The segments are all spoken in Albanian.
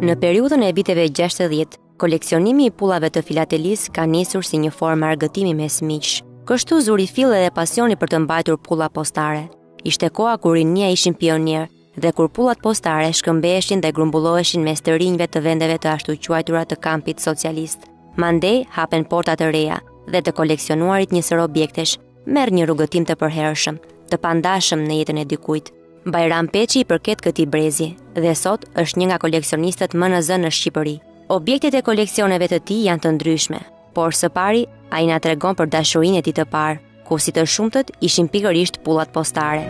Në periudhën e viteve 60, koleksionimi i pullave të filatelisë ka nisur si një formë argëtimi mes miqsh. Kështu zuri fille dhe pasioni për të mbajtur pulla postare. Ishte koha kur rinia ishin pionier dhe kur pullat postare shkëmbeheshin dhe grumbulloheshin mes të rinjve të vendeve të ashtu quajtura të kampit socialist. Mandej hapen porta të reja dhe të koleksionuarit njësër objektesh merr një rrugëtim të përhershëm, të pandashëm në jetën e dikujt. Bajram Peçi i përket këtij brezi dhe sot është një nga koleksionistët më në zë në Shqipëri. Objektet e koleksioneve të tij janë të ndryshme, por së pari ai na tregon për dashurinë e tij të parë, ku si të shumtët ishin pikërisht pullat postare.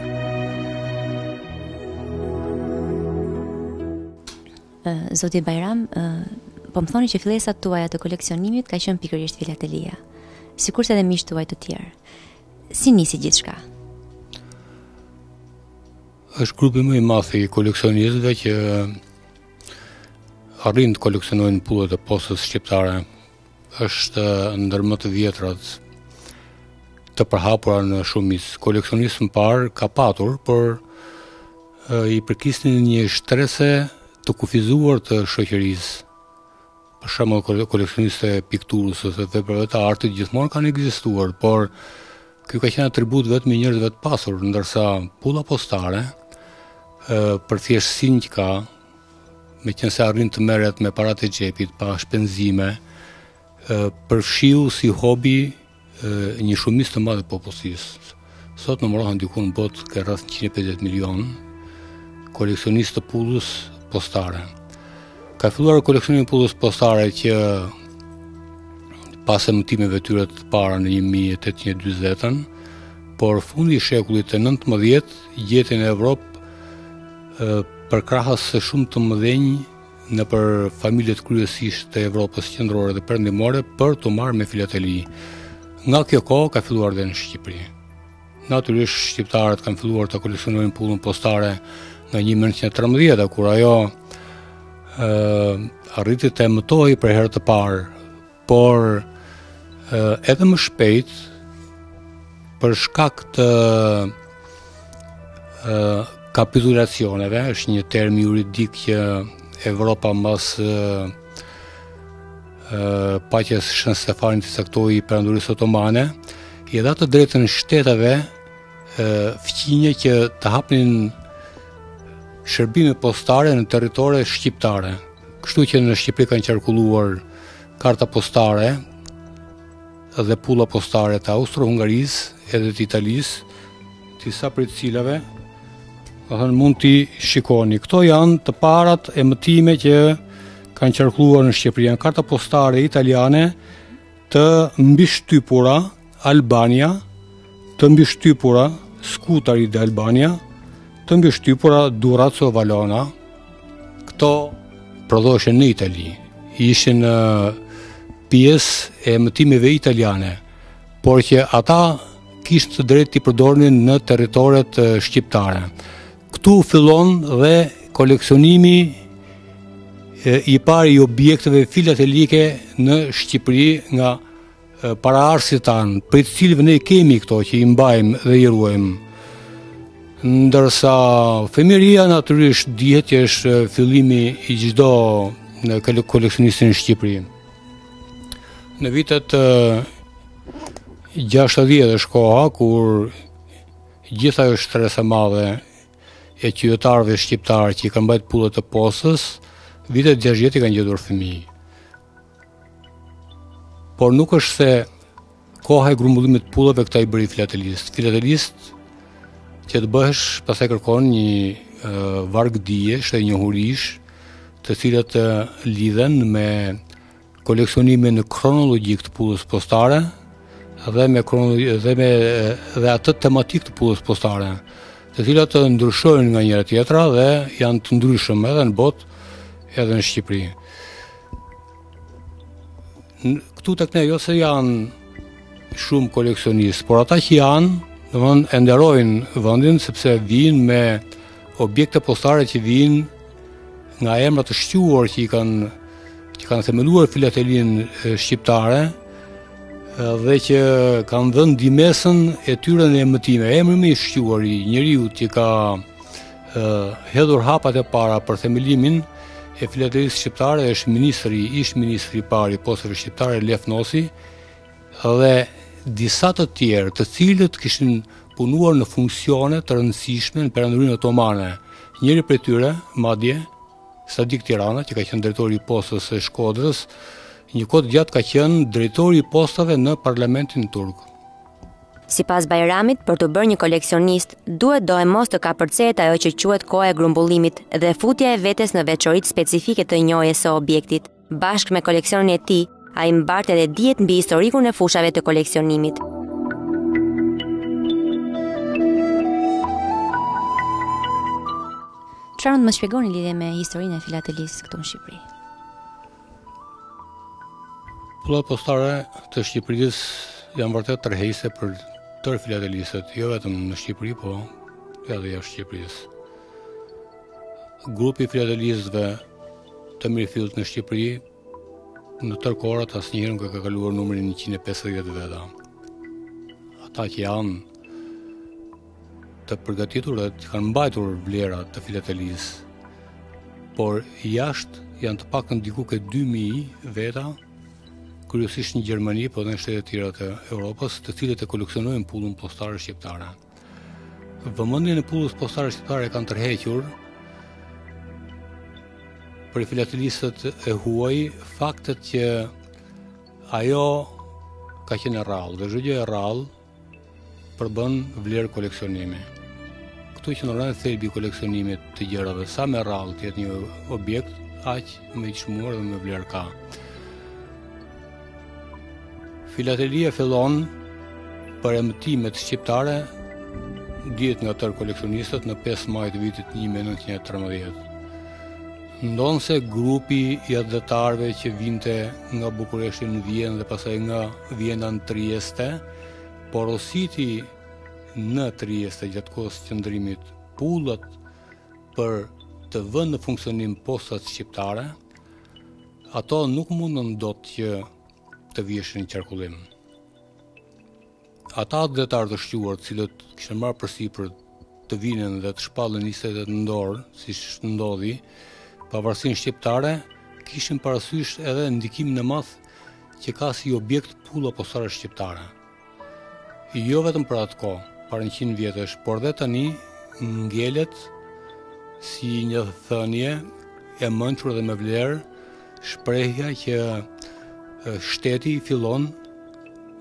Zoti Bajram, po më thoni që fillesat tuaja të koleksionimit ka qenë pikërisht filatelia, sikurse edhe miqtë tuaj të tjerë. Si nisi gjithçka? Është grupi më i madh i koleksionistëve që arrin të koleksionojnë pullat e postës shqiptare. Është ndër më të vjetrat të përhapura në shumicë. Koleksionistë më parë ka patur, por i përkisnin një shtrese të kufizuar të shoqërisë. Për shembull, koleksionistë e pikturës ose veprave të artit gjithmonë kanë ekzistuar, por ky ka qenë atribut vetëm i njerëzve të pasur, ndërsa pulla postare për thjeshtësinë që ka, meqense arrin të merret me paratë e xhepit pa shpenzime, përfshiu si hobi një shumicë të madhe popullsisë. Sot numërohen diku në botë ka rreth 150 milion koleksionistë të pullës postare. Ka filluar koleksioni i pullës postare që pas emëtimeve tyre të para në 1840-ën, por fundi i shekullit të 19 gjeti në Evropë për krahas së shumë të mëdhenj nëpër familjet kryesisht të Evropës qendrore dhe perëndimore për të marrë me filateli. Nga kjo kohë ka filluar dhe në Shqipëri. Natyrisht shqiptarët kanë filluar të koleksionojnë pullën postare nga 1913, kur ajo arriti të emëtohej për herë të parë, por edhe më shpejt për shkak të kapitulacioneve, është një term juridik që Evropa mbas paqes Shën Stefanit i caktoi Perandorisë Otomane, i dha të drejtën shteteve fqinje që të hapnin shërbime postare në territore shqiptare. Kështu që në Shqipëri kanë qarkulluar karta postare dhe pulla postare të Austro-Hungarisë edhe të Italisë, disa prej të cilave mund t'i shikoni. Këto janë të parat emëtime që kanë qarkulluar në Shqipëri. Janë karta postare italiane të mbishtypura Albania, të mbishtypura Skutari dhe Albania, të mbishtypura Durazzo Valona. Këto prodhoshen në Itali. Ishin pjesë e emëtimeve italiane, por që ata kishte të drejtë t'i përdornin në territoret shqiptare. Këtu fillon dhe koleksionimi i parë i objekteve filatelike në Shqipëri nga paraardhësit tanë, për të cilëve ne kemi këto që i mbajmë dhe i ruajmë. Ndërsa fëmijëria natyrisht dihet që është fillimi i çdo koleksionistin në Shqipëri. Në vitet 60 është koha kur gjitha ajo shtresa e madhe e qytetarëve shqiptarë që i kanë mbajtur pullat e postës, vitet 60 i kanë gjetur fëmijë. Por nuk është se koha e grumbullimit të pullave këta i bëri filatelist. Filatelist që të bëhesh pastaj kërkon një varg dijesh dhe njohurish, të cilat lidhen me koleksionimin kronologjik të pullës postare dhe atë tematik të pullës postare, të cilat të ndryshojnë nga njëra tjetra dhe janë të ndryshëm edhe në botë edhe në Shqipëri. Këtu tek ne jo se janë shumë koleksionistë, por ata që janë, domthonë e nderojnë vendin sepse vijnë me objekte postare që vijnë nga emra të shquar që kanë themeluar filatelinë shqiptare dhe që kanë dhënë ndihmën e tyre në emëtime. Emri më i shquar i njeriu që ka hedhur hapat e para për themelimin e filatelisë shqiptare është ish ministri i parë i postave shqiptare Lef Nosi dhe disa të tjerë, të cilët kishin punuar në funksione të rëndësishme në Perandorinë Otomane. Njëri prej tyre, madje Sadik Tirana, që ka qenë drejtori i postës së Shkodrës, një kohë gjatë ka qenë drejtori i postave në Parlamentin turk. Sipas Bajramit, për të bërë një koleksionist, duhet mos të kapërcehet ajo që quhet koha e grumbullimit dhe futja e vetes në veçoritë specifike të njohjes së objektit. Bashkë me koleksionin e tij, ai mbart edhe dijet mbi historikun e fushave të koleksionimit. Çfarë mund të më shpjegoni lidhje me historinë e filatelisë këtu në Shqipëri? Pulla postare të Shqipërisë janë vërtet tërheqëse për tërë filatelistët, jo vetëm në Shqipëri, po edhe jashtë Shqipërisë. Grupi i filatelistëve të mirëfillt në Shqipëri në tërë kohrat asnjëherë nuk ka kaluar numrin 150 veta. Ata që janë të përgatitur dhe që kanë mbajtur vlerat të filatelisë, por jashtë janë të paktën diku ke 2000 veta, kryesisht në Gjermani, po dhe në shtetet tjera të Europës, të cilët e koleksionojnë pullën postare shqiptare. Vëmendjen e pullës postare shqiptare kanë tërhequr për filatelistët e huaj faktet që ajo ka qenë e rrallë dhe çdo gjë e rrallë përbën vlerë koleksionimi. Këtu qëndron thelbi i koleksionimit të gjërave, sa më rrallë të jetë një objekt, aq më i çmuar dhe më vlerë ka. Filatelia fillon për emëtimet shqiptare dihet nga tërë koleksionistët në 5 maj të vitit 1913. Ndonë se grupi i atletarëve që vinte nga Bukureshti në Vjenë dhe pasaj nga Vjena në Trieste, porositi në Trieste gjatë kohës qëndrimit pullat për të vënë në funksionim postat shqiptare, ato nuk mundën dot që të vjeshin në qarkullim. Ata atletarë të shquar, cilët kishin marrë përsipër të vinin dhe të shpallën nisetet në dorë, siç ndodhi, pavarësinë shqiptare, kishin parasysh edhe ndikimin e madh që ka si objekt pulla postare shqiptare. Jo vetëm për atë kohë, para 100 vjetësh, por dhe tani ngelet si një thënie e mençur dhe me vlerë shprehja që shteti fillon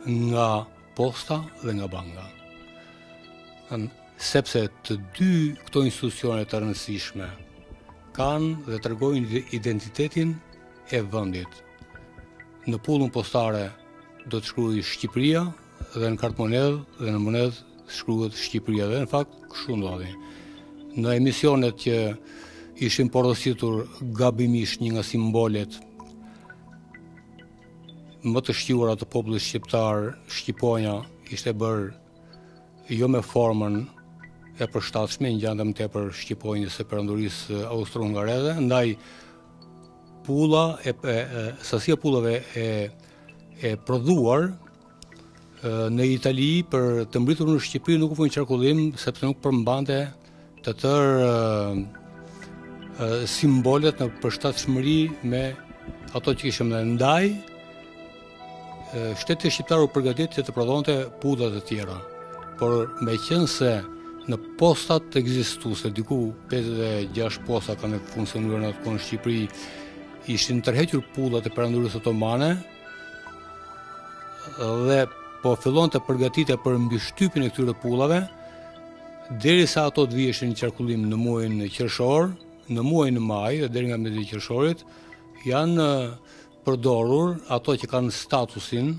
nga posta dhe nga banka. Sepse të dy këto institucione të rëndësishme kanë dhe tregojnë identitetin e vendit. Në pullën postare do të shkruaj Shqipëria dhe në kartë monedhë dhe në monedhë shkruhet Shqipëria dhe në fakt kështu ndodhi. Në emisionet që ishin porositur gabimisht një nga simbolet më të shquara të popullit shqiptar, Shqiponja, ishte bërë jo me formën e përshtatshme, ngjandem tepër Shqiponjës së Perandorisë austro-hungareze, ndaj sasia pullave e prodhuar në Itali për të mbritur në Shqipëri nuk u vënë qarkullim sepse nuk përmbante të tërë simbolet në përshtatshmëri me ato që kishim ne. Ndaj shteti shqiptar u përgatit që të prodhonte pullat e tjera, por meqense në postat ekzistuese, diku 56 posta kanë funksionuar në atë kohë në Shqipëri, ishin tërhequr pullat e Perandorisë Otomane dhe po fillonte përgatitja për mbishtypjen e këtyre pullave, derisa ato të viheshin në qarkullim në muajin qershor, në muajin maj dhe deri nga mesi i qershorit, janë përdorur ato që kanë statusin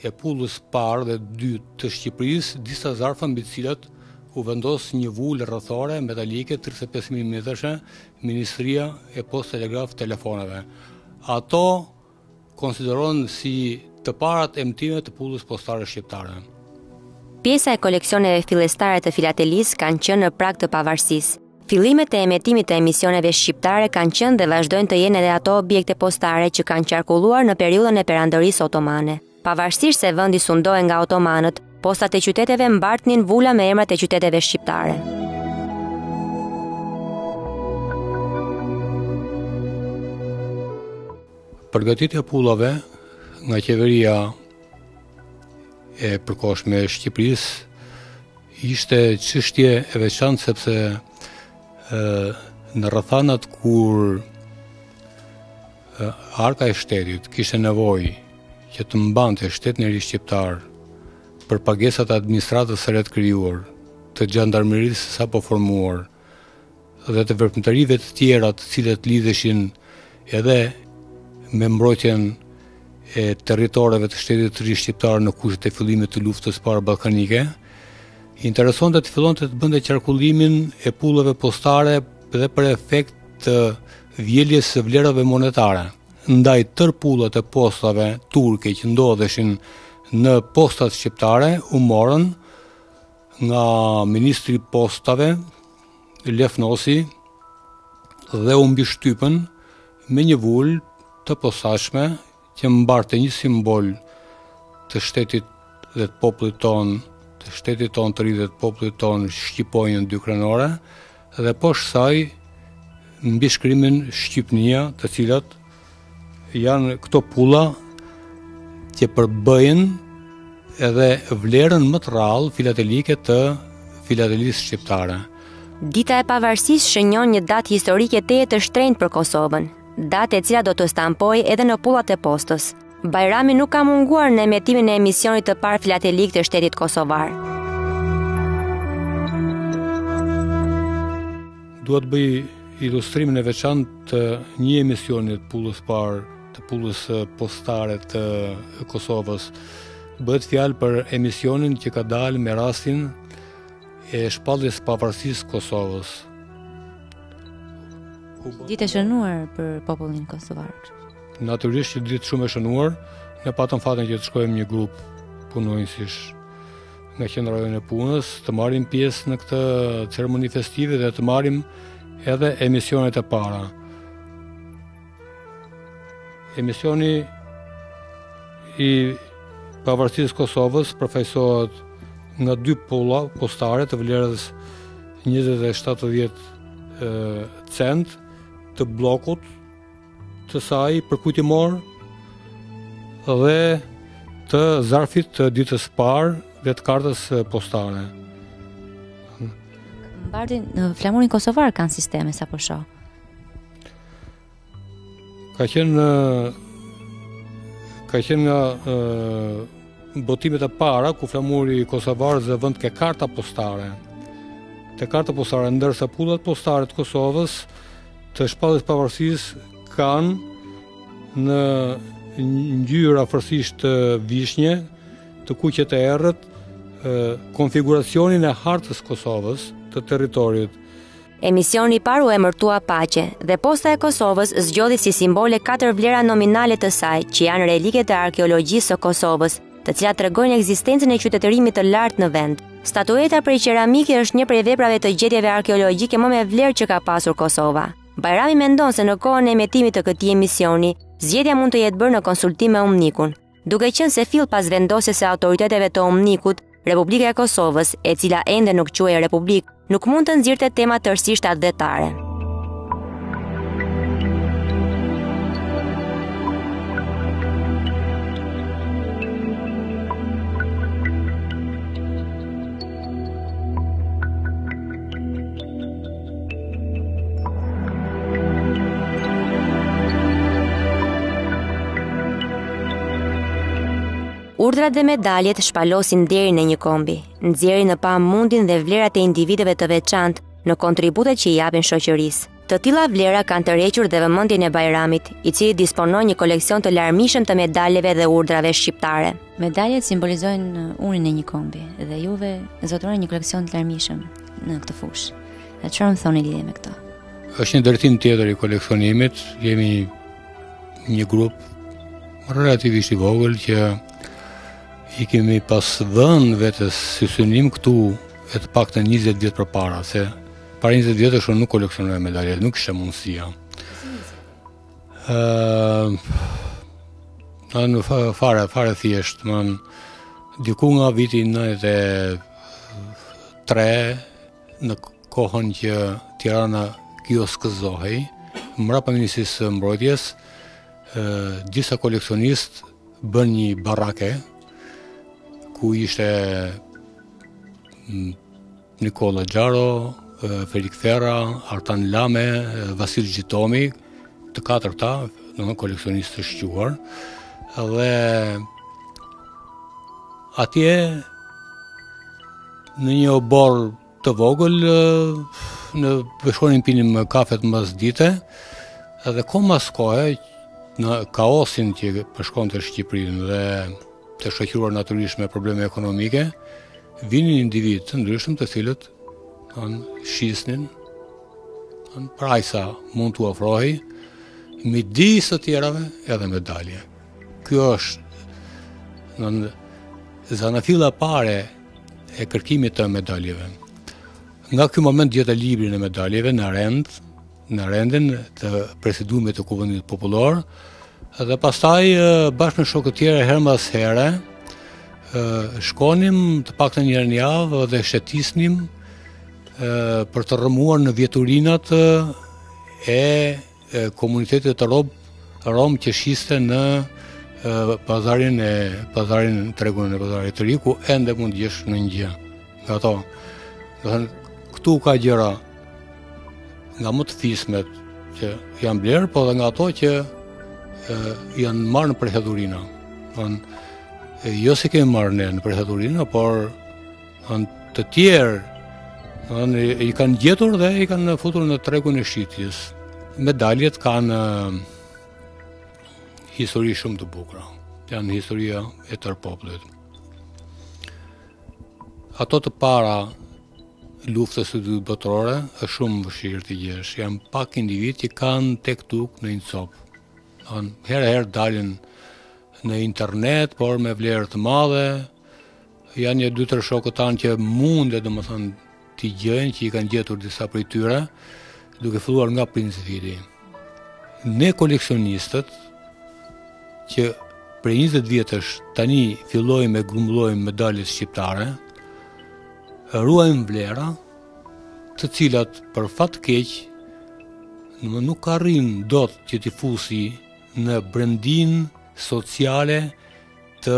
e pullës parë dhe dytë të Shqipërisë, disa zarfa mbi të cilat u vendos një vulë rrethore metalike 35 mm, Ministria e Postë Telegraf Telefoneve. Ato konsiderohen si të parat emtime të pullës postare shqiptare. Pjesa e koleksioneve fillestare të filatelisë kanë qenë në prag të pavarësisë. Fillimet e emetimit të emisioneve shqiptare kanë qenë dhe vazhdojnë të jenë edhe ato objekte postare që kanë qarkulluar në periudhën e Perandorisë Otomane. Pavarësisht se vendi sundohej nga otomanët, postat e qyteteve mbartnin vula me emrat e qyteteve shqiptare. Përgatitja e pullave nga qeveria e përkohshme e Shqipërisë ishte çështje e veçantë sepse në rrethanat kur arka e shtetit kishte nevojë që të mbante shtetin e ri shqiptar për pagesat e administratës së re të krijuar, të gjandarmerisë sapo formuar dhe të veprimtarive të tjera të cilët lidheshin edhe me mbrojtjen e territoreve të shtetit të ri shqiptar në kushtet e fillimit të luftës parë ballkanike, interesonte të fillonte të bënte qarkullimin e pullave postare dhe për efekt të vjeljes së vlerave monetare. Ndaj tërë pullat e postave turke që ndodheshin në postat shqiptare u morën nga ministri i postave Lefnosi dhe u mbishtypën me një vulë të posaçme që mbarte një simbol të shtetit dhe të popullit ton, të shtetit ton të ri dhe të popullit ton Shqiponjën 2 krenore, dhe poshtë saj mbi shkrimin Shqipnia, të cilat janë këto pulla që përbëjnë edhe vlerën më të rrallë filatelike të filatelisë shqiptare. Dita e Pavarësisë shënjon një datë historike teje të shtrenjtë për Kosovën, datë e cila do të stampojë edhe në pullat e postës. Bajrami nuk ka munguar në emetimin e emisionit të parë filatelik të shtetit kosovar. Dua të bëj ilustrimin e veçantë të një emisioni të pullës parë, të pullës postare të Kosovës. Bëhet fjalë për emisionin që ka dalë me rastin e shpalljes pavarësisë Kosovës. Ditë e shënuar për popullin kosovar. Natyrisht që ditë shumë e shënuar, ne patëm fatin që të shkojmë një grup punonjësish nga qendra e punës, të marrim pjesë në këtë ceremoni festive dhe të marrim edhe emisionet e para. Emisioni i pavarësisë Kosovës përfaqësohet nga 2 pulla postare të vlerës 20-70 cent të bllokut të saj përkujtimor dhe të zarfit të ditës parë dhe të kartës postare. Mbartin në flamurin kosovar kanë sisteme sapo shoh. Ka qenë nga botimet e para ku flamuri kosovar zë vend ke karta postare. Te karta postare, ndërsa pullat postare të Kosovës të shpalljes pavarësisë kanë në ngjyrë afërsisht të vishnje, të kuqe të errët, konfiguracionin e hartës Kosovës të territorit. Emisioni i parë u emërtua Paqe dhe Posta e Kosovës zgjodhi si simbole 4 vlera nominale të saj, që janë relike të arkeologjisë së Kosovës, të cilat tregojnë ekzistencën e qytetërimit të lartë në vend. Statueta prej qeramike është një prej veprave të gjetjeve arkeologjike më me vlerë që ka pasur Kosova. Bajrami mendon se në kohën e emetimit të këtij emisioni, zgjedhja mund të jetë bërë në konsultim me Umnikun, duke qenë se fill pas vendosjes së autoriteteve të Umnikut, Republika e Kosovës, e cila ende nuk quhej Republikë, nuk mund të nxirrte tema tërësisht atdhetare. Urdhrat dhe medaljet shpalosin derin e një kombi, nxjerrin në pamundin dhe vlerat e individëve të veçantë në kontributet që i japin shoqërisë. Të tilla vlera kanë tërhequr dhe vëmendjen e Bajramit, i cili disponon një koleksion të larmishëm të medaljeve dhe urdhrave shqiptare. Medaljet simbolizojnë unin e një kombi dhe juve zotëroni një koleksion të larmishëm në këtë fushë. Dhe çfarë më thoni lidhje me këtë? Është një ndërtim tjetër i koleksionimit. Jemi një grup relativisht i vogël që i kemi pas vënë vetes si synim këtu e të paktën 20 vjet përpara, se para 20 vjetësh unë nuk koleksionoj medalje, nuk ishte mundësia. Fare thjesht, diku nga viti 93, në kohën që Tirana kioskëzohej, mbrapa Ministrisë së Mbrojtjes, disa koleksionistë bën një barake ku ishte Nikola Gjaro, Ferik Ferra, Artan Lame, Vasil Gjitomi, të katër këta, në koleksionistë të shquar, dhe atje në një obor të vogël në shkonin pinim kafet mbas dite, edhe ko mas kohe në kaosin që përshkonte Shqipërinë dhe të shoqëruar natyrisht me probleme ekonomike, vinin individ të ndryshëm të cilët shisnin praj sa mund të ofrohi midis të tjerave edhe medalje. Kjo është zanafilla pare e kërkimit të medaljeve. Nga ky moment gjetë librin e medaljeve në rendin të presidiumit të Kuvendit Popullor, dhe pastaj bashkë me shokët tjerë her mbas here shkonim të paktën një herë në javë dhe shetisnim për të rrëmuar në vjeturinat e komunitetit të rom që shiste në tregun e pazarit të ri, ku ende mund gjesh në një gjë. Nga ato, këtu ka gjëra nga më të fismet që janë blerë, po dhe nga ato që janë marrë në përheturina. Jo se kemi marrë ne në përheturina, por të tjerë i kanë gjetur dhe i kanë futur në tregun e shitjes. Medaljet kanë histori shumë të bukura. Janë historia e tërë popullit. Ato të para luftës së dytë botërore është shumë vështirë të gjesh. Janë pak individ që kanë tek tuk në një copë. Herë dalin në internet, por me vlerë të madhe. Janë një 2-3 shokët tanë që mundet domethënë t'i gjejnë, që i kanë gjetur disa prej tyre, duke filluar nga Princi Fili. Ne koleksionistët, që prej 20 vjetësh tani fillojmë e grumbullojmë medaljet shqiptare, ruajmë vlera, të cilat për fat keq nuk arrin dot që t'i fusi në brendin sociale të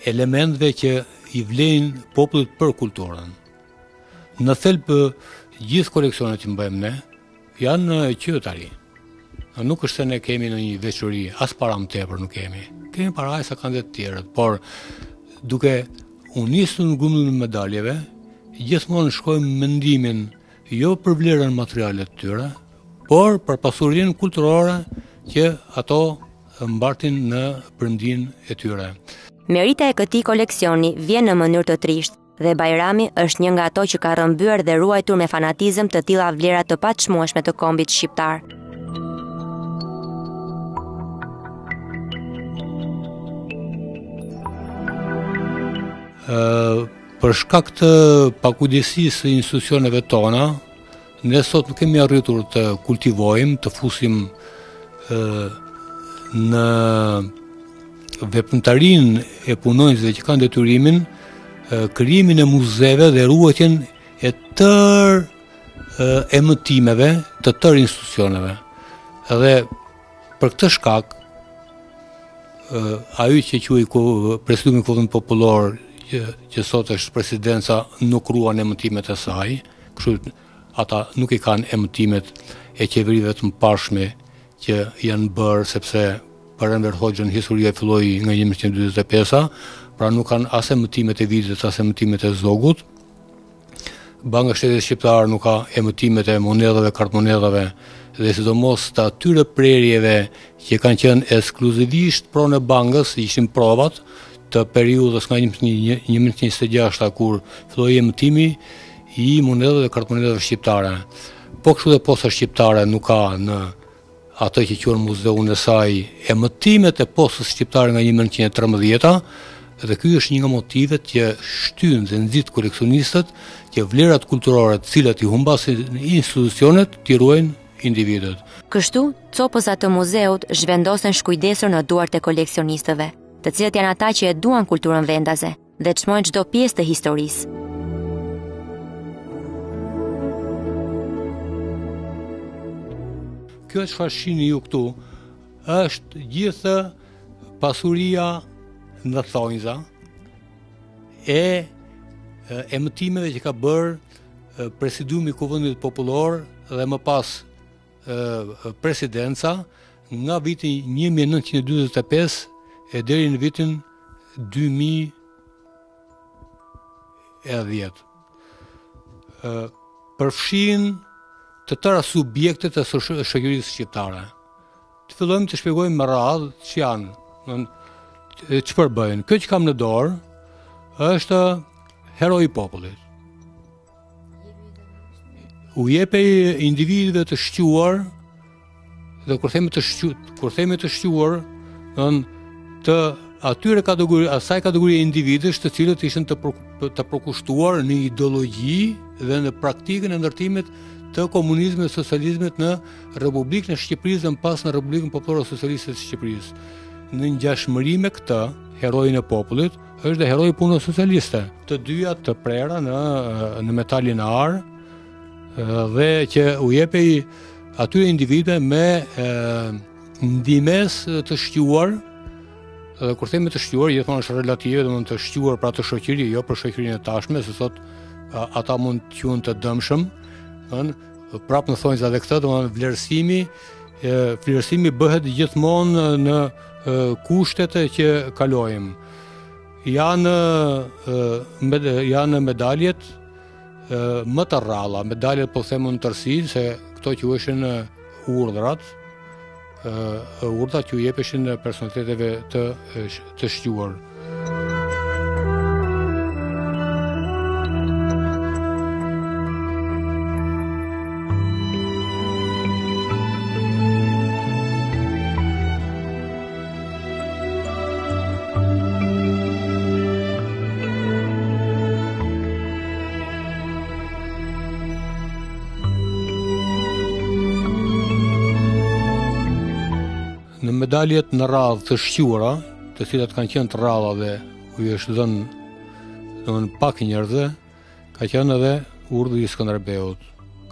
elementve që i vlejnë popullit për kulturën. Në thelb gjithë koleksionet që mbajmë ne janë qytetari. Nuk është se ne kemi në një veçori, as para më tepër nuk kemi. Kemi para sa kanë dhe të tjerët, por duke u nisur në grumbullin e medaljeve, gjithmonë shkojmë mendimin jo për vlerën materiale të tyre, por për pasurinë kulturore që ato mbartin në brendin e tyre. Merita e këtij koleksioni vjen në mënyrë të trisht dhe Bajrami është një nga ato që ka rrëmbyer dhe ruajtur me fanatizëm të tilla vlera të paçmueshme të kombit shqiptar. Për shkak të pakujdesisë së institucioneve tona, ne sot nuk kemi arritur të kultivojmë, të fusim në veprimtarinë e punonjësve që kanë detyrimin krijimin e muzeve dhe ruajtjen e tërë emëtimeve të tërë institucioneve. Edhe për këtë shkak, ajo që quhet Presidiumi i Kuvendit Popullor, që sot është presidenca, nuk ruan emëtimet e saj, kështu ata nuk i kanë emëtimet e qeverive të mëparshme që janë bërë, sepse për Enver Hoxhën historia filloi nga 1945, pra nuk kanë as emëtimet e vitit, as emëtimet e zogut. Banka e Shtetit Shqiptar nuk ka emëtimet e monedhave, kartmonedhave, dhe sidomos të atyre prerjeve që kanë qenë ekskluzivisht pronë e bankës, ishin provat të periudhës nga 1926, kur filloi emëtimi i monedhave dhe kartmonedhave shqiptare. Po kështu dhe posta shqiptare nuk ka në atë që quhen muzeun e saj emëtimet e postës shqiptare nga 1913, dhe ky është një nga motivet që shtyn dhe nxit koleksionistët që vlerat kulturore të cilat i humbasin institucionet t'i ruajnë individët. Kështu, copëzat të muzeut zhvendosen shkujdesur në duart e koleksionistëve, të cilët janë ata që e duan kulturën vendase dhe çmojnë çdo pjesë të historisë. Kjo është çfarë shihni ju këtu, është gjithë pasuria në thonjza e emëtimeve që ka bërë presidiumi i Kuvendit Popullor dhe më pas presidenca nga viti 1945 e deri në vitin 2010. Përfshin të tëra subjektet e shoqërisë shqiptare. Të fillojmë të shpjegojmë me radhë që janë, çfarë bëjnë. Kjo që kam në dorë është heroi i popullit. U jepej individëve të shquar, dhe kur themi të shquar, të atyre asaj kategorie individësh të cilët ishin të përkushtuar në ideologji dhe në praktikën e ndërtimit të komunizmit dhe socializmit në Republikën e Shqipërisë dhe më pas në Republikën Popullore Socialiste të Shqipërisë. Në ngjashmëri me këtë, heroin e popullit është dhe heroi i punës socialiste. Të dyja të prera në metalin e ar dhe që u jepej atyre individëve me ndihmes të shquar. Dhe kur themi të shquar, gjithmonë është relative, domethënë të shquar pra të shoqëri, jo për shoqërinë e tashme, se sot ata mund të quhen të dëmshëm. Prapë në thonjza dhe këtë, domethënë vlerësimi bëhet gjithmonë në kushtet që kalojmë. Janë medaljet më të rralla, medaljet po themu në tërësi, se këto quheshin urdhrat që u jepeshin personaliteteve të shquar. Në medaljet në radhë të shquara, të cilat kanë qenë të rralla dhe u është dhënë pak njerëzve, ka qenë edhe urdhri i Skënderbeut.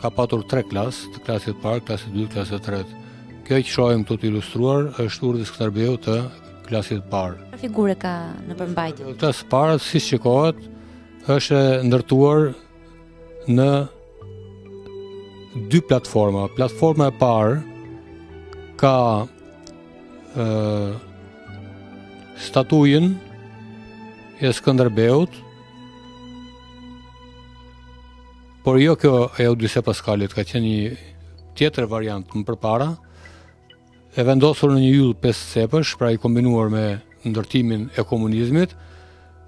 Ka patur 3 klasë, të klasit parë, klasit 2, klasit 3. Kjo që shohim këtu të ilustruar është urdhri i Skënderbeut të klasit parë. Çfarë figure ka në përmbajtje? Klasi parë, siç shikohet, është ndërtuar në 2 platforma. Platforma e parë ka statujën e Skënderbeut, por jo kjo e Odise Paskalit, ka qenë një tjetër variant më përpara, e vendosur në një yll 5 cepësh, pra i kombinuar me ndërtimin e komunizmit,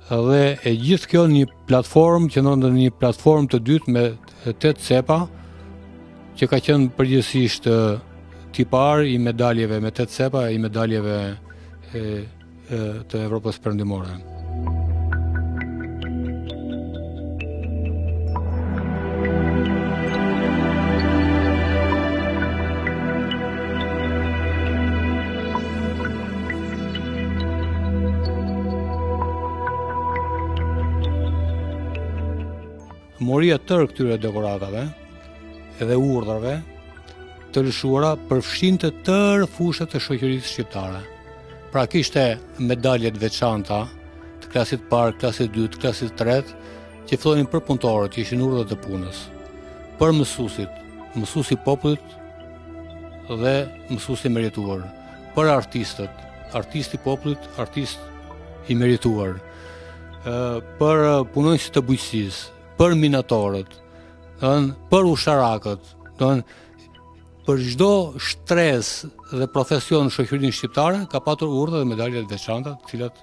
dhe e gjithë kjo një platformë që ndonjë një platformë të dytë me 8 cepa, që ka qenë përgjithsisht tipar i medaljeve me 8 cepa, i medaljeve të Evropës Perëndimore. Moria tërë këtyre dekoratave edhe urdhrave të lëshuara përfshin të tërë fushat e shoqërisë shqiptare. Pra kishte medaljet veçanta të klasit parë, klasit 2, klasit 3, që fillonin për punëtorët, që ishin urdhrat e punës, për mësuesit, mësuesi i popullit dhe mësuesi i merituar, për artistët, artisti i popullit, artist i merituar, për punonjësit të bujqësisë, për minatorët, për usharakët, për çdo shtresë dhe profesion në shoqërinë shqiptare ka patur urdhra dhe medalje të veçanta, të cilat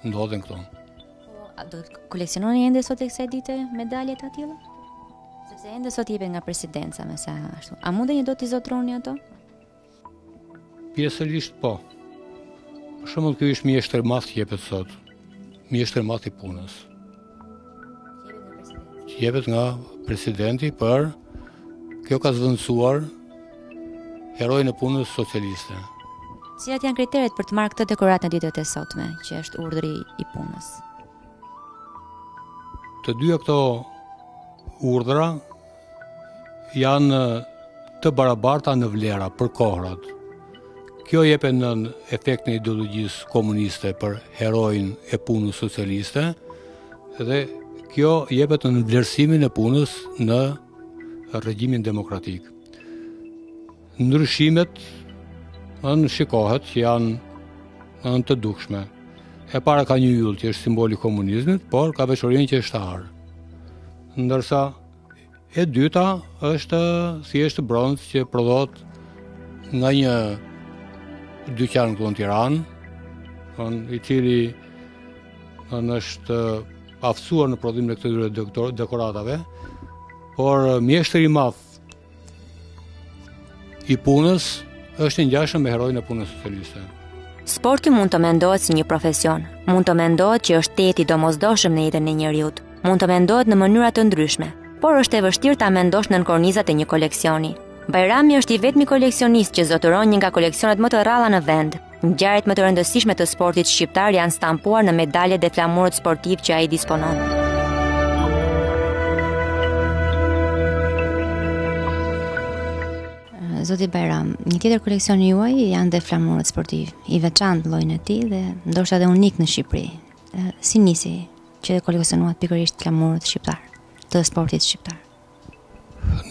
ndodhen këtu. A do të koleksiononi ende sot e kësaj dite medalje të tilla? Sepse ende sot jepen nga presidenca me sa ashtu. A mundeni do t'i zotroni ato? Pjesërisht po. Për shembull, ky është mjeshtër madh që jepet sot. Mjeshtër madh i punës. Që jepet nga presidenti për kjo ka zvendësuar herojnë e punës socialiste. Cilat janë kriteret për të marrë këtë dekorat në ditët e sotme, që është urdhri i punës? Të dyja këto urdhra janë të barabarta në vlera për kohrat. Kjo jepet në efekt në ideologjisë komuniste për herojin e punës socialiste dhe kjo jepet në vlerësimin e punës në regjimin demokratik. Ndryshimet shikohet që janë të dukshme. E para ka një yll që është simboli i komunizmit, por ka veçorinë që është arë. Ndërsa e dyta është thjesht bronz që prodhohet nga një dyqan këtu në Tiranë, i cili është aftësuar në prodhimin e këtyre dekoratave, por mjeshtri i madh i punës është i ngjashëm me heroin e punës socialiste. Sporti mund të mendohet si një profesion, mund të mendohet që është teti domosdoshëm në jetën e njeriut, mund të mendohet në mënyra të ndryshme, por është e vështirë ta mendosh nën kornizat e një koleksioni. Bajrami është i vetmi koleksionist që zotëron një nga koleksionet më të rralla në vend. Ngjarjet më të rëndësishme të sportit shqiptar janë stampuar në medaljet dhe flamurët sportiv që ai disponon. Zoti Bajram, një tjetër koleksion juaj janë dhe flamurët sportiv, i veçantë llojin e tij dhe ndoshta edhe unik në Shqipëri. Si nisi që dhe koleksionuat pikërisht flamurët shqiptar, të sportit shqiptar?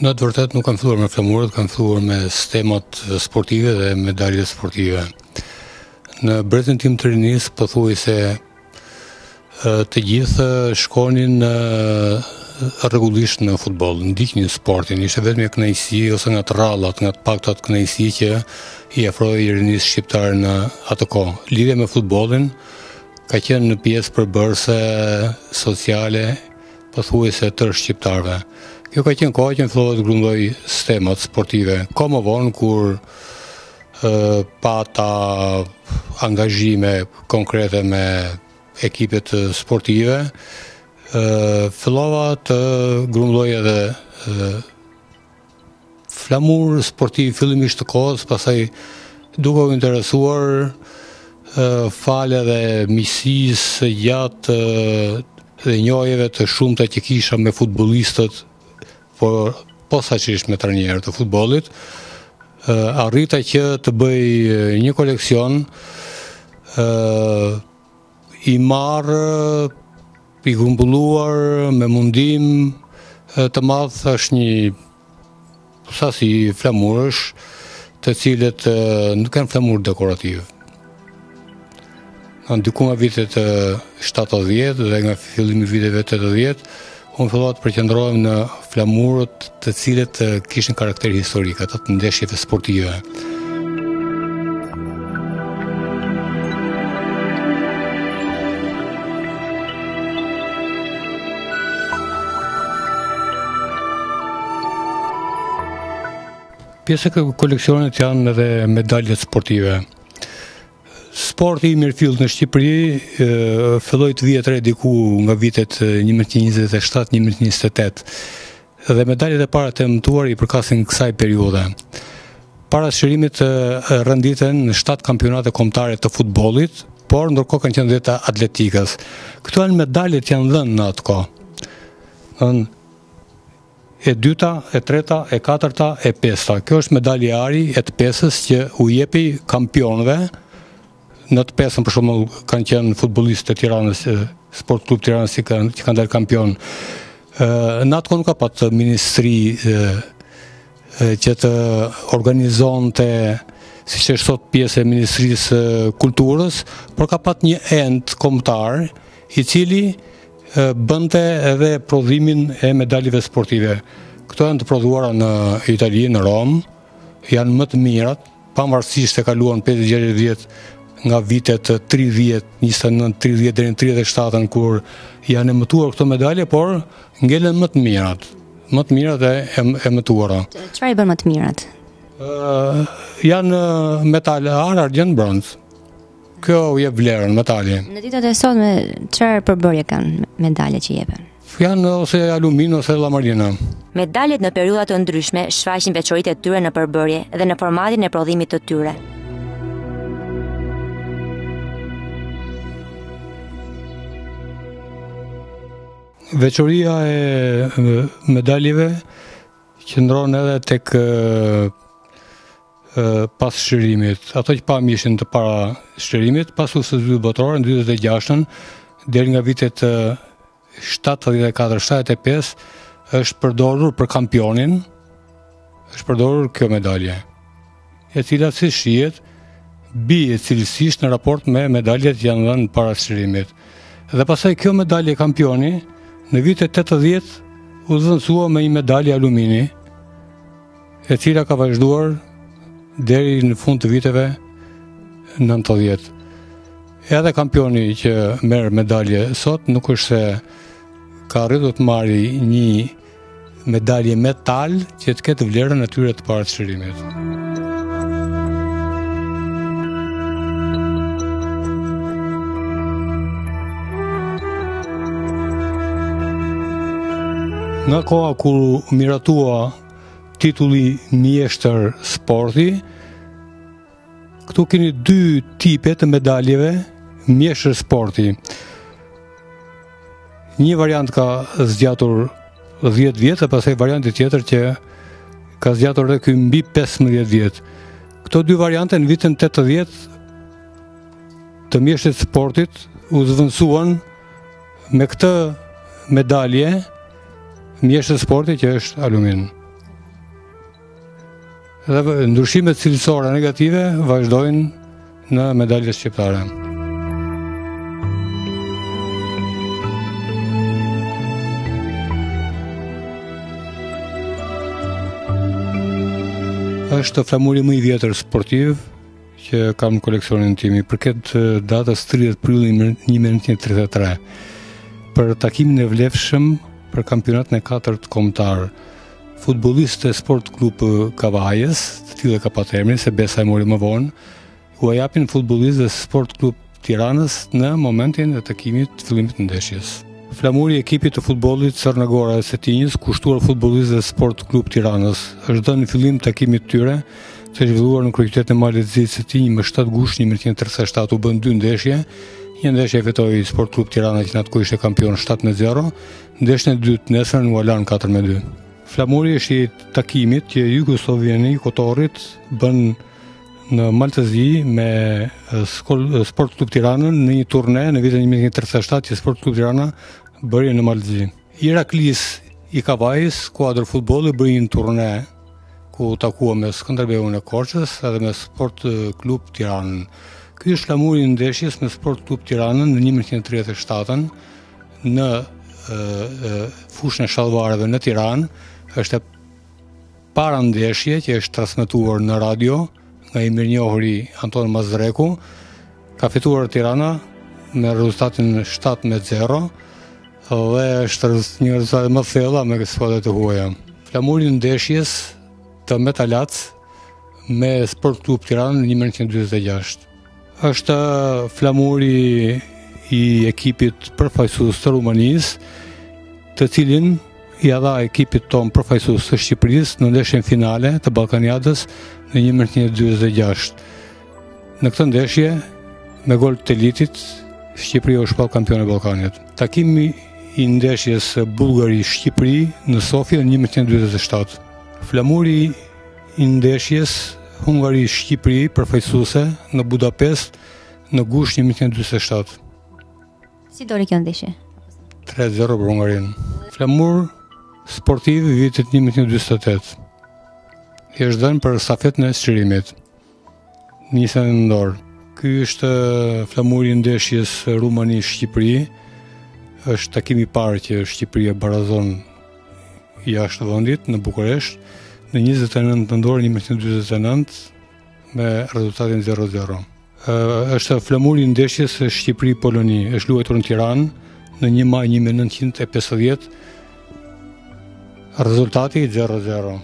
Në të vërtetë nuk kam filluar me flamurët, kam filluar me stemat sportive dhe medaljet sportive. Në bretin tim të rinis, pothuajse të gjithë shkonin rregullisht në futboll, ndiknin sportin, ishte vetëm një kënaqësi ose nga të rrallat, nga të paktat kënaqësi që i afroi rinis shqiptar në atë kohë. Lidhja me futbollin ka qenë në pjesë përbërëse sociale, pothuajse të shqiptarëve. Kjo ka qenë kohë që filloi të grumbulloj stemat sportive. Ka më vonë kur pata angazhime konkrete me ekipet sportive, fillova të grumbulloj edhe flamur sportiv fillimisht të kohës, pastaj duke u interesuar falë edhe miqësisë gjatë dhe njohjeve të shumta që kisha me futbollistët, por posaçërisht me trajnerët të futbollit, arrita që të bëj një koleksion i marrë, i grumbulluar me mundim të madh, është një sasi flamurësh, të cilët nuk kanë flamurë dekorativ. Diku nga vitet 70 dhe nga fillimi i viteve 80, unë fillova të përqendrohem në flamurët të cilët kishin karakter historik, ato të ndeshjeve sportive. Pjesë e koleksionit janë edhe medaljet sportive. Sporti i mirëfill në Shqipëri filloi të vijë re diku nga vitet 1927-1928 dhe medaljet e para të emëtuar i përkasin kësaj periudhe. Para shërimit renditen në 7 kampionate kombëtare të futbollit, por ndërkohë kanë qenë 10 atletikës. Këto janë medaljet që janë dhënë në atë kohë. E dyta, e treta, e katërta, e pesta. Kjo është medalje ari e të pesës që u jepi kampionëve. Në të pesën për shembull kanë qenë futbollistë të Tiranës, Sport Klub Tiranës që kanë dalë kampion. Në atë kohë nuk ka pat ministri që të organizonte, siç është sot pjesë e Ministrisë Kulturës, por ka pat një ent kombëtar i cili bënte edhe prodhimin e medaljeve sportive. Këto janë të prodhuara në Itali, në Rom, janë më të mirat, pavarësisht se kaluan 50-60 vjet nga vitet 30, 29, 30 deri në 37 kur janë emëtuar këto medalje, por ngelen më të mirat. Më të mirat e emëtuara. Çfarë i bën më të mirat? Janë metal ar, argjend, bronz. Kjo u jep vlerën metali. Në ditët e sotme çfarë përbërje kanë medaljet që jepen? Janë ose alumin ose llamarina. Medaljet në periudha të ndryshme shfaqin veçoritë e tyre në përbërje dhe në formatin e prodhimit të tyre. Veçoria e medaljeve qëndron edhe tek pas shërimit. Ato që pam ishin të para shërimit, pas luftës së dytë botërore në 46-ën, deri nga vitet 74-75 është përdorur për kampionin, është përdorur kjo medalje, e cila si shihet bie cilësisht në raport me medaljet që janë dhënë para shërimit. Dhe pastaj kjo medalje kampioni në vitet 80 u zvendësua me një medalje alumini, e cila ka vazhduar deri në fund të viteve 90. Edhe kampioni që merr medalje sot nuk është se ka arritur të marrë një medalje metal që të ketë vlerën e tyre të parë të shërimit. Nga koha kur u miratua titulli mjeshtër sporti, këtu keni dy tipe të medaljeve mjeshtër sporti. Një variant ka zgjatur 10 vjet, e pastaj varianti tjetër që ka zgjatur edhe ky mbi 15 vjet. Këto dy variante në vitin 80 të mjeshtrit sportit u zvendësuan me këtë medalje mjeshtër sporti që është alumin. Dhe ndryshimet cilësore negative vazhdojnë në medaljet shqiptare. Është flamuri më i vjetër sportiv që kam në koleksionin tim, përket datës 30 prill 1933, për takimin e vlefshëm për kampionatën e 4 kombëtar. Futbollistë e Sport Klub Kavajës, të tillë ka pas emrin se Besa e mori më vonë, u japin futbollistëve Sport Klub Tiranës në momentin e takimit të fillimit të ndeshjes. Flamuri i ekipit të futbollit Çarnagora e Cetinjës, kushtuar futbollistëve Sport Klub Tiranës, është dhënë në fillim takimit të tyre, të zhvilluar në kryeqytetin e Malit të Cetinj më 7 gusht 1937 u bën 2 ndeshje. Një ndeshje fitoi Sport Klub Tirana që në atë kohë ishte kampion 7-0, ndeshjen e dytë nesër u lan 4-2. Flamuri është i takimit që Jugosllavia Kotorit bën në Maltëzi me Sport Klub Tiranën në një turne në vitin 1937 që Sport Klub Tirana bëri në Maltëzi. Iraklis i Kavajës, kuadër futbolli, bëri një turne ku takua me Skënderbeun e Korçës edhe me Sport Klub Tiranën. Ky është flamuri i ndeshjes me Sport Klub Tiranën në 1937 në fushën e shallvareve në Tiranë. Është para ndeshje që është transmetuar në radio nga i mirënjohuri Anton Mazreku. Ka fituar Tirana me rezultatin 7-0 dhe është një rezultat më thella me skuadrat e huaja. Flamuri i ndeshjes të Metalac me Sport Klub Tiranën në 1946. Është flamuri i ekipit përfaqësues të Rumanisë, të cilin i dha ekipit ton përfaqësues të Shqipërisë në ndeshjen finale të Ballkaniadës në 1946. Në këtë ndeshje, me gol të Elitit, Shqipëria u shpall kampion e Ballkanit. Takimi i ndeshjes Bullgari-Shqipëri në Sofia në 1947. Flamuri i ndeshjes Hungari-Shqipëri përfaqësuese në Budapest në gusht 1947. Si dori kjo ndeshje? 3-0 për Hungarinë. Flamur sportiv i vitit 1948. I është dhënë për stafetën e sqarimit. Nisën në dorë. Ky është flamuri i ndeshjes Rumani-Shqipëri. Është takimi i parë që Shqipëria barazon jashtë vendit në Bukuresht në 29 nëntor 1949 me rezultatin 0-0. Është flamuri i ndeshjes Shqipëri-Poloni. Është luajtur në Tiranë në 1 maj 1950. Rezultati 0-0.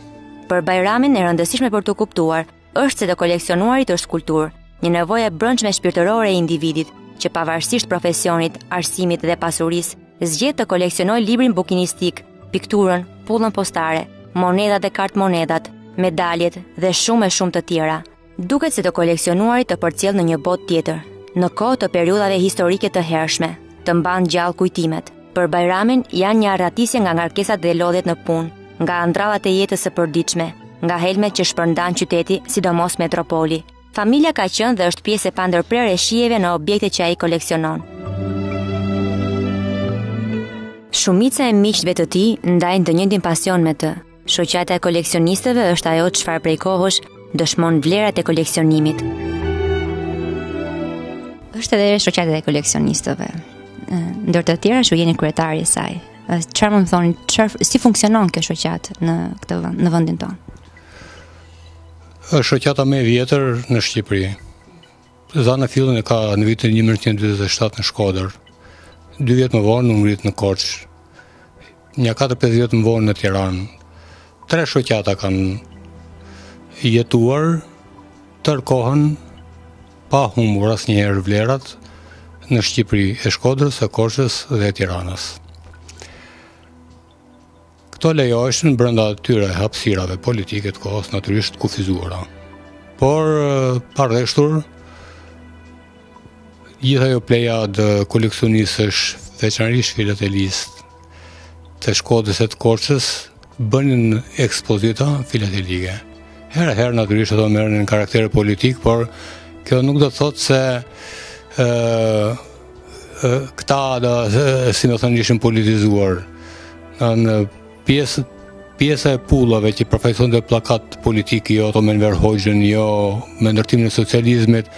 Për Bajramin e rëndësishme për të kuptuar është se të koleksionuarit është kulturë, një nevojë e brendshme shpirtërore e individit, që pavarësisht profesionit, arsimit dhe pasurisë, zgjedh të koleksionojë librin bukinistik, pikturën, pullën postare, monedat dhe kartmonedat, medaljet dhe shumë të tjera. Duket se të koleksionuarit të përcjell në një botë tjetër, në kohë të periudhave historike të hershme, të mban gjallë kujtimet. Për Bajramin janë një arratisje nga ngarkesat dhe lodhet në punë, nga andrallat e jetës së përditshme, nga helmet që shpërndan qyteti, sidomos metropoli. Familja ka qenë dhe është pjesë e pandërprerë e shijeve në objektet që ai koleksionon. Shumica e miqve të tij ndajnë të njëjtin pasion me të. Shoqata e koleksionistëve është ajo çfarë prej kohësh dëshmon vlerat e koleksionimit. Është edhe shoqata e koleksionistëve. Ndër të tjera ju jeni kryetari i saj. Çfarë më thoni, si funksionon kjo shoqatë në këtë vend, në vendin tonë? Është shoqata më e vjetër në Shqipëri. Zana fillën e ka në vitin 1947 në Shkodër. 2 vjet më vonë u ngrit në Korçë. Një 4-5 vjet më vonë në Tiranë. 3 shoqata kanë jetuar tërë kohën pa humbur asnjëherë vlerat në Shqipëri, e Shkodrës, e Korçës dhe e Tiranës. Këto lejoheshin brenda atyre hapësirave politike të kohës natyrisht kufizuara. Por parreshtur gjithë ajo plejadë koleksionistësh, veçanërisht filatelistë të Shkodrës e të Korçës, bënin ekspozita filatelike. Herë natyrisht ato merren në karakter politik, por kjo nuk do të thotë se këta si më thënë ishin politizuar. Në pjesa e pullave që përfaqësonte plakat politik, jo ato me Enver Hoxhën, jo me ndërtimin e socializmit,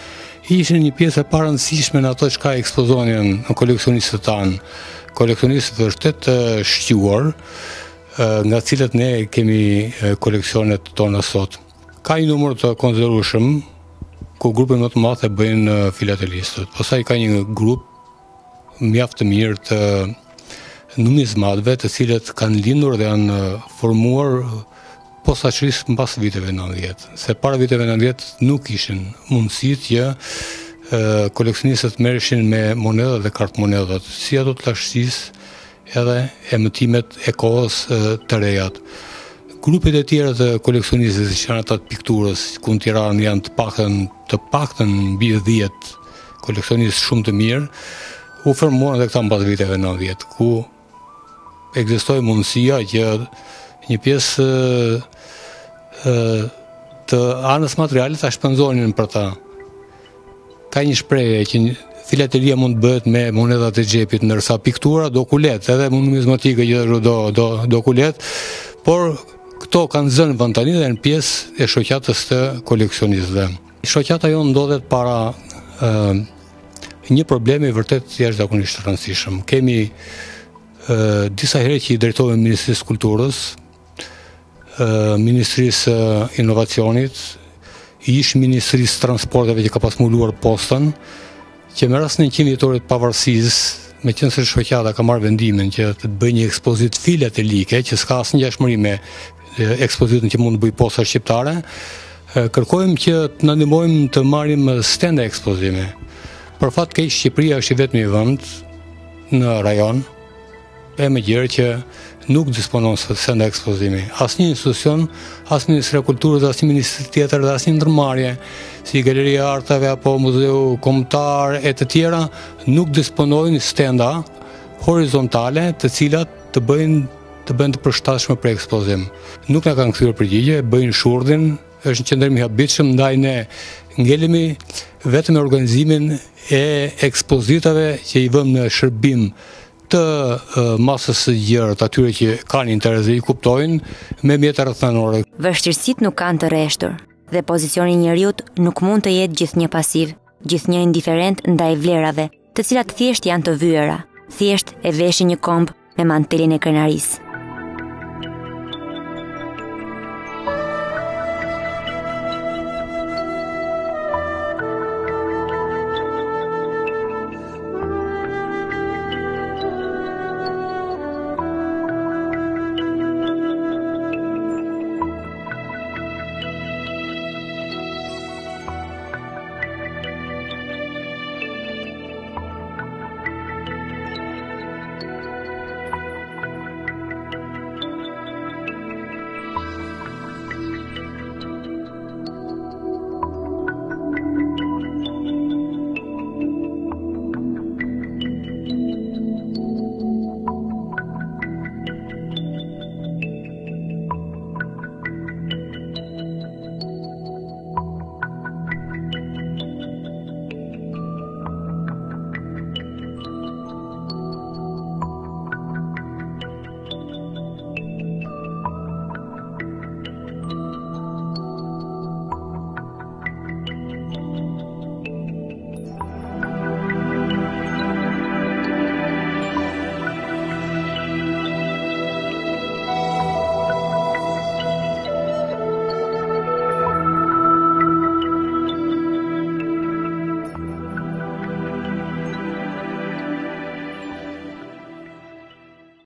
ishin një pjesë e parëndësishme në ato çka ekspozonin në koleksionistët tanë. Koleksionistët të vërtet të shquar, nga cilët ne kemi koleksionet tona sot. Ka një numër të konzervueshëm ku grupin më të madh e bëjnë filatelistët. Pastaj ka një grup mjaft të mirë të numizmatëve, të cilët kanë lindur dhe janë formuar posaçërisht mbas viteve 90. Se para viteve 90 nuk ishin mundësitë që koleksionistët merreshin me monedhat dhe kartmonedhat, si ato të lashësisë edhe emëtimet e kohës të rejat. Grupet e tjera të koleksionistëve, që janë ata të pikturës, ku në Tiranë janë të paktën mbi 10 koleksionistë shumë të mirë, u formuan edhe këta mbas viteve 90, ku ekzistoi mundësia që një pjesë të anës materiale ta shpenzonin për ta. Ka një shprehje që filatelia mund të bëhet me monedhat e xhepit, ndërsa piktura do kulet, edhe numizmatika gjithashtu do kulet, por këto kanë zënë vend tani dhe në pjesë e shoqatës të koleksionistëve. Shoqata jonë ndodhet para një problemi vërtet jashtëzakonisht të rëndësishëm. Kemi disa herë që i drejtohemi Ministrisë Kulturës, Ministrisë Inovacionit, ish Ministrisë Transporteve që ka pasmuluar postën, që me rastin e 100 vjetorit pavarësisë, me qenë se shoqata ka marrë vendimin që të bëjë një ekspozitë filatelike, që s'ka asnjë ngjashmëri me ekspozitën që mund të bëjë posta shqiptare, kërkojmë që të na ndihmojmë të marrim stende ekspozimi. Për fat keq, Shqipëria është i vetmi vend në rajon e Megjera që nuk disponon se stende ekspozimi. Asnjë institucion, as Ministria e Kulturës, as një ministri tjetër dhe asnjë ndërmarrje, si Galeria e Artave apo Muzeu Kombëtar e të tjera, nuk disponojnë stenda horizontale të cilat të bëjnë të përshtatshme për ekspozim. Nuk na kanë kthyer përgjigje, bëjnë shurdhin, është një qëndrim i habitshëm, ndaj ne ngelemi vetëm me organizimin e ekspozitave që i vëmë në shërbim të masës së gjerë, të atyre që kanë interes dhe i kuptojnë me mjete rrethanore. Vështirësitë nuk kanë të rreshtur dhe pozicioni i njeriut nuk mund të jetë gjithnjë pasiv, gjithnjë indiferent ndaj vlerave, të cilat thjesht janë të vyera, thjesht e veshin një komb me mantelin e krenarisë.